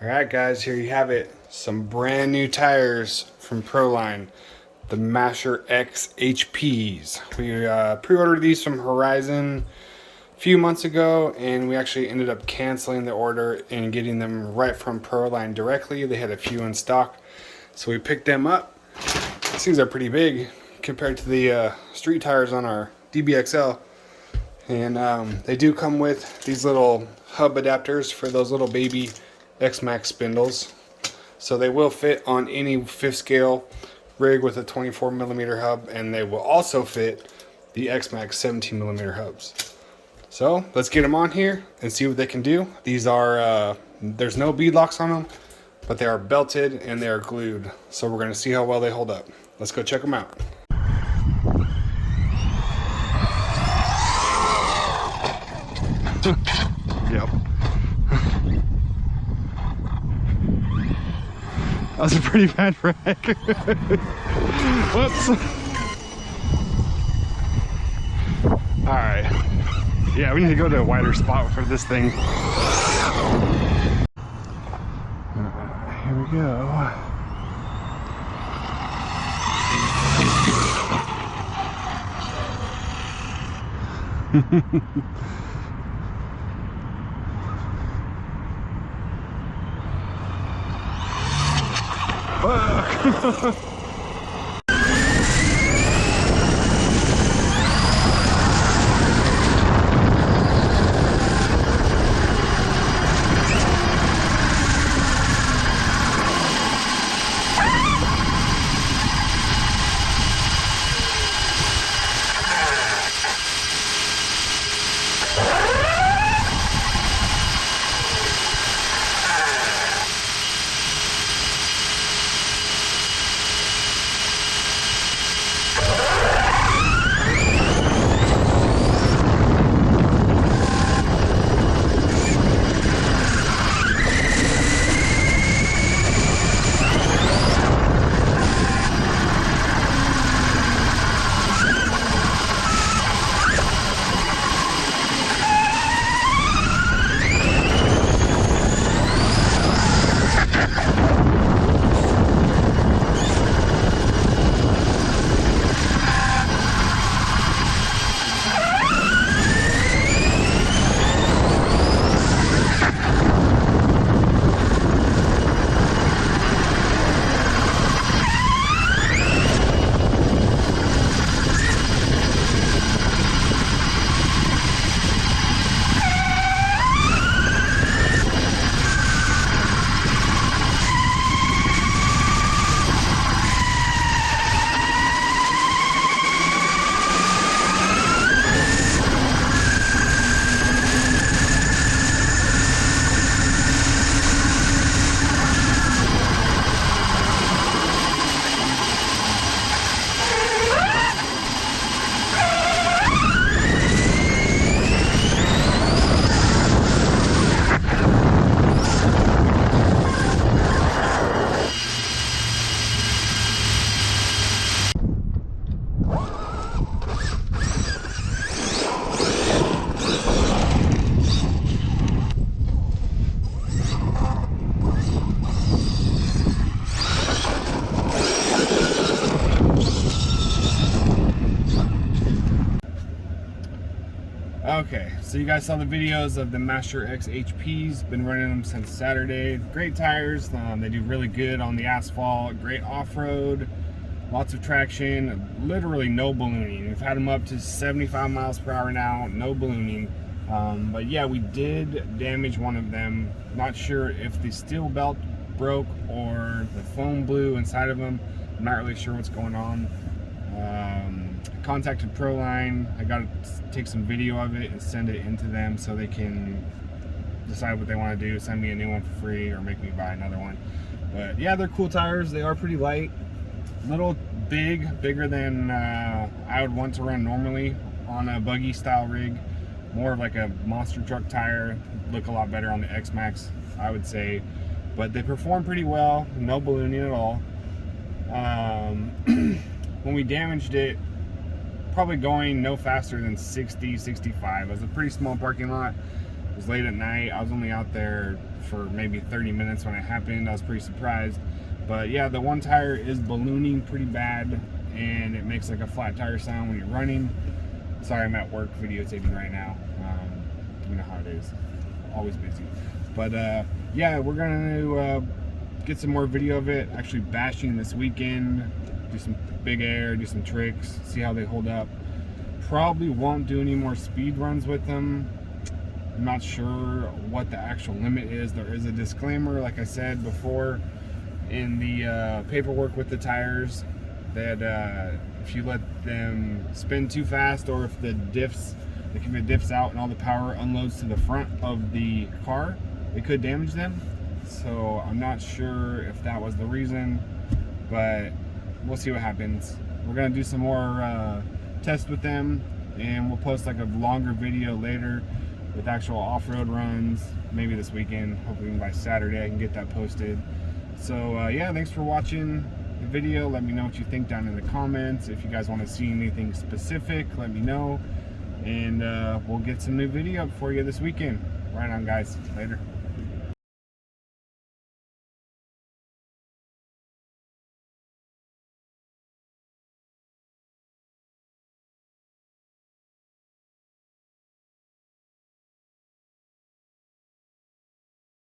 Alright guys, here you have it. Some brand new tires from Proline. The Masher X HPs. We pre-ordered these from Horizon a few months ago, and we actually ended up canceling the order and getting them right from Proline directly. They had a few in stock, so we picked them up. These things are pretty big compared to the street tires on our DBXL. And they do come with these little hub adapters for those little baby X-Max spindles. So they will fit on any 5th scale rig with a 24mm hub, and they will also fit the X-Max 17mm hubs. So let's get them on here and see what they can do. These are, there's no bead locks on them, but they are belted and they are glued. So we're gonna see how well they hold up. Let's go check them out. Yep. That was a pretty bad wreck. Whoops. Alright. Yeah, we need to go to a wider spot for this thing. Here we go. Fuck. Okay, so you guys saw the videos of the Masher X HPs. Been running them since Saturday. Great tires. They do really good on the asphalt. Great off-road. Lots of traction. Literally no ballooning. We've had them up to 75 miles per hour now. No ballooning. But yeah, we did damage one of them. Not sure if the steel belt broke or the foam blew inside of them. I'm not really sure what's going on. Contacted Proline. I got to take some video of it and send it into them so they can decide what they want to do, send me a new one for free or make me buy another one. But yeah, they're cool tires. They are pretty light, little bigger than I would want to run normally on a buggy style rig. More of like a monster truck tire. Look a lot better on the X-Max, I would say, but they perform pretty well. No ballooning at all. When we damaged it, probably going no faster than 60, 65. It was a pretty small parking lot. was late at night. I was only out there for maybe 30 minutes when it happened. I was pretty surprised. But yeah, the one tire is ballooning pretty bad, and it makes like a flat tire sound when you're running. Sorry, I'm at work videotaping right now. You know how it is, always busy. But yeah, we're gonna get some more video of it, actually bashing this weekend, do some big air, do some tricks, see how they hold up. Probably won't do any more speed runs with them. I'm not sure what the actual limit is. There is a disclaimer, like I said before, in the paperwork with the tires, that if you let them spin too fast, or if the diffs out and all the power unloads to the front of the car, it could damage them. So I'm not sure if that was the reason, but we'll see what happens. We're gonna do some more tests with them, and we'll post like a longer video later with actual off-road runs, maybe this weekend. Hopefully by Saturday I can get that posted. So yeah, thanks for watching the video. Let me know what you think down in the comments. If you guys want to see anything specific, let me know, and we'll get some new video up for you this weekend. Right on, guys. Later.